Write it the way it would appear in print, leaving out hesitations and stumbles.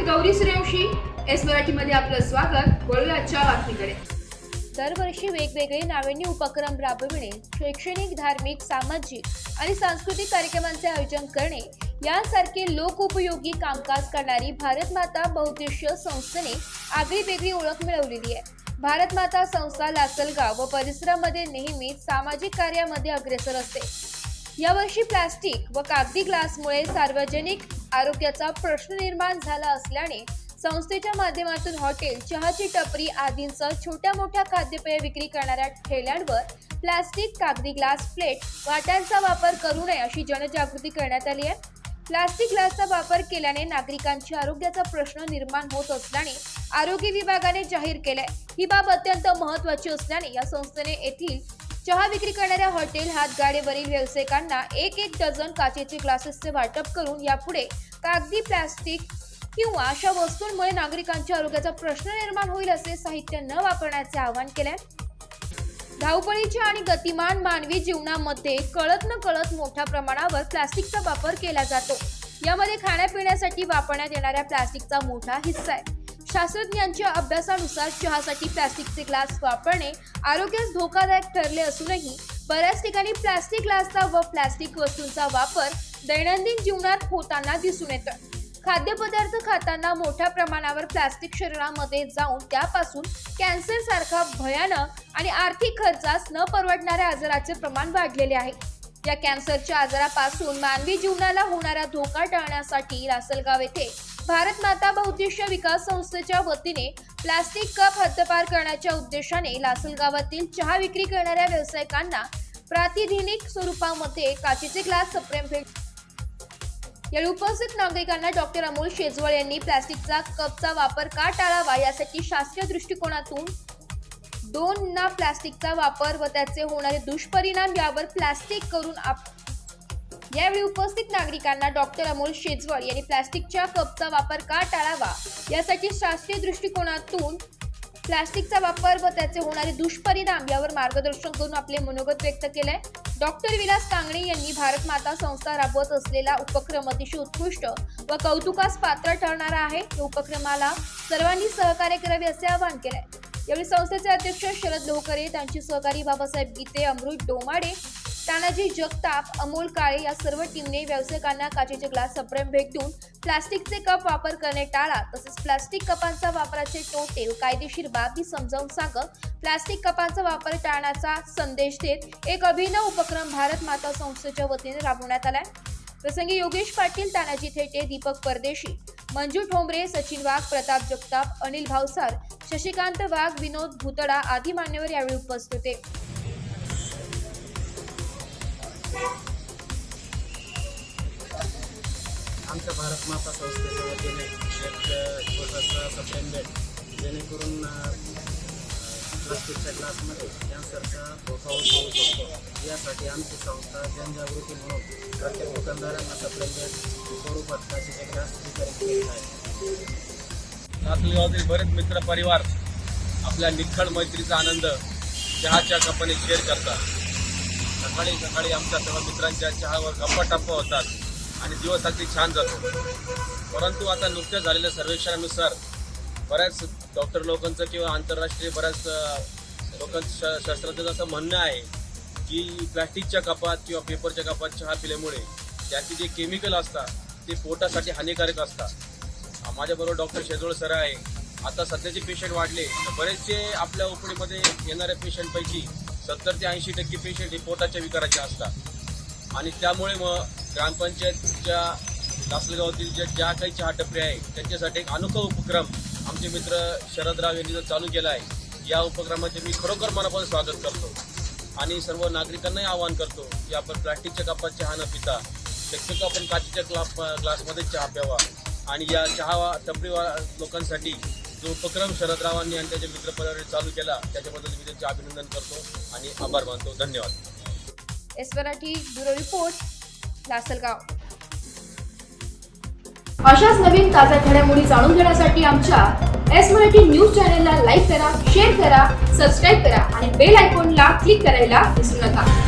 Gauri Suryavanshi. S मराठीमध्ये आपलं स्वागत. वळूया आजच्या बातमीकडे. दरवर्षी वेगवेगळे नाविन्य उपक्रम राबविणे, शैक्षणिक, धार्मिक, सामाजिक आणि सांस्कृतिक कार्यक्रमांचे आयोजन करणे यांसारखे लोकोपयोगी कामकाज करणारी भारत माता बहुउद्देशीय संस्थेने आगळीवेगळी ओळख मिळवलेली आहे. भारत माता संस्था लासलगाव व परिसरामध्ये नेहमीच सामाजिक कार्यामध्ये अग्रेसर असते. यावर्षी प्लास्टिक व कागदी ग्लासमुळे सार्वजनिक आरोग्याचा प्रश्न निर्माण झाला असल्याने संस्थेच्या माध्यमातून हॉटेल, चहाची टपरी आदींसह छोट्या मोठ्या खाद्यपेय विक्री करणाऱ्या ठेल्यांवर प्लास्टिक, कागदी ग्लास, प्लेट, वाट्यांचा वापर करू नये अशी जनजागृती करण्यात आली आहे. प्लास्टिक ग्लासचा वापर केल्याने नागरिकांच्या आरोग्याचा प्रश्न निर्माण होत असल्याने आरोग्य विभागाने जाहीर केले. ही बाब अत्यंत महत्त्वाची असल्याने या संस्थेने येथील चहा विक्री करणाऱ्या हॉटेल, हातगाडीवरील व्यावसायिकांना एक डझन काचेचे ग्लासेसचे वाटप करून यापुढे कागदी, प्लास्टिक किंवा अशा वस्तूंमुळे नागरिकांच्या आरोग्याचा प्रश्न निर्माण होईल असे साहित्य न वापरण्याचे आवाहन केले. धावपळीच्या आणि गतिमान मानवी जीवनामध्ये कळत न कळत मोठ्या प्रमाणावर प्लास्टिकचा वापर केला जातो. यामध्ये खाण्यापिण्यासाठी वापरण्यात येणाऱ्या प्लास्टिकचा मोठा हिस्सा आहे. शास्त्रज्ञांच्या अभ्यासानुसार चहासाठी प्लास्टिकचे ग्लास वापरणे आरोग्यास धोकादायक ठरले असूनही बऱ्याच ठिकाणी प्लास्टिक ग्लासचा व प्लास्टिक वस्तूंचा वापर दैनंदिन जीवनात होताना दिसून येतो. खाद्यपदार्थ खाताना मोठ्या प्रमाणावर प्लास्टिक शरीरामध्ये जाऊन त्यापासून कॅन्सर सारखा भयानक आणि आर्थिक खर्चास न परवडणाऱ्या आजाराचे प्रमाण वाढलेले आहे. या कॅन्सरच्या आजारापासून मानवी जीवनाला होणारा धोका टाळण्यासाठी लासलगाव येथे भारत माता बहुउद्देशीय विकास संस्थेच्या वतीने प्लास्टिक कप हद्दपार करण्याच्या उद्देशाने लासलगावातील चहा विक्री करणाऱ्या व्यावसायिकांना प्रातिनिधिक स्वरूपामध्ये काचेचे ग्लास सप्रेम भेट. यावेळी उपस्थित नागरिकांना डॉक्टर अमोल शेजवळ यांनी प्लास्टिकचा कपचा वापर का टाळावा यासाठी शास्त्रीय दृष्टिकोनातून दोन प्लास्टिकचा वापर व त्याचे होणारे दुष्परिणाम यावर प्लास्टिक करून यावेळी उपस्थित नागरिकांना डॉक्टर अमोल शेजवळ यांनी प्लास्टिकच्या कपचा वापर का टाळावा यासाठी शास्त्रीय दृष्टिकोनातून प्लास्टिकचा वापर व त्याचे होणारे दुष्परिणाम यावर मार्गदर्शन करून आपले मनोगत व्यक्त केले. डॉक्टर विलास कांगणे यांनी भारत माता संस्था राबवत असलेला उपक्रम अतिशय उत्कृष्ट व कौतुकास पात्र ठरणारा आहे. या उपक्रमाला सर्वांनी सहकार्य करावे असे आवाहन केले. यावेळी संस्थेचे अध्यक्ष शरद लोहकरे, त्यांचे सहकारी बाबासाहेब गीते, अमृत डोमाडे, तानाजी जगताप, अमोल काळे या सर्व टीमने व्यावसायिकांना काचेचे ग्लास सप्रेम भेट देऊन प्लास्टिकचे कप वापर करणे टाळा, तसेच प्लास्टिक कपांचा वापराचे तोटे व कायदेशीर बाबी समजावून सांगत प्लास्टिक कपांचा वापर टाळण्याचा संदेश देत एक अभिनव उपक्रम भारत माता संस्थेच्या वतीने राबवण्यात आलाय. प्रसंगी योगेश पाटील, तानाजी थेटे, दीपक परदेशी, मंजू ठोंबरे, सचिन वाघ, प्रताप जगताप, अनिल भावसार, शशिकांत वाघ, विनोद भुतडा आदी मान्यवर यावेळी उपस्थित होते. आमच्या भारत माता संस्थेच्या वतीने एक छोटासा सप्रेम भेट जेणेकरून प्लास्टिकच्या ग्लासमध्ये कॅन्सरचा धोका उद्भवू शकतो. यासाठी आमची संस्था जनजागृती म्हणून प्रत्येक दुकानदारांना सप्रेम भेट स्वरूपात काचेचे ग्लास वितरित केलेला आहे. लासलगावातील बरेच मित्र परिवार आपल्या निखळ मैत्रीचा आनंद चहाच्या कपाने शेअर करतात. सकाळी आमच्या सर्व मित्रांच्या चहावर गप्पा टप्पा होतात आणि दिवस अगदी छान जातो. परंतु आता नुकत्याच झालेल्या सर्वेक्षणानुसार बऱ्याच डॉक्टर लोकांचं किंवा आंतरराष्ट्रीय बऱ्याच लोकांचं शास्त्रज्ञांचं असं म्हणणं आहे की प्लॅस्टिकच्या कपात किंवा पेपरच्या कपात चहा पिल्यामुळे त्याचे जे केमिकल असतात ते पोटासाठी हानिकारक असतात. माझ्याबरोबर डॉक्टर शेजवळ सर आहे. आता सध्याचे पेशंट वाढले तर बरेचसे आपल्या ओपीडीमध्ये येणाऱ्या पेशंटपैकी 70 ते 80% पेशंट हे पोटाच्या विकाराचे असतात आणि त्यामुळे मग ग्रामपंचायतच्या लासलगावातील ज्या काही चहा टपरी आहे त्यांच्यासाठी एक अनोखा उपक्रम आमचे मित्र शरदराव यांनी जो चालू केला आहे. या उपक्रमाचे मी खरोखर मनापासून स्वागत करतो आणि सर्व नागरिकांनाही आवाहन करतो की आपण प्लास्टिकच्या कपात चहा न पिता शक्यतो आपण काचेच्या ग्लासमध्ये चहा प्यावा. आणि या चहा टपरी लोकांसाठी जो उपक्रम शरदरावांनी आणि त्याच्या मित्रपरिवाराने चालू केला त्याच्याबद्दल मी त्यांचे अभिनंदन करतो आणि आभार मानतो. धन्यवाद. S Marathi bureau report, Lasalgaon. अशाच नवीन ताज्या घडामोडी जाणून घेण्यासाठी आमच्या एस मराठी न्यूज चॅनलला लाईक करा, शेअर करा, सबस्क्राईब करा आणि बेल आयकॉनला क्लिक करायला विसरू नका.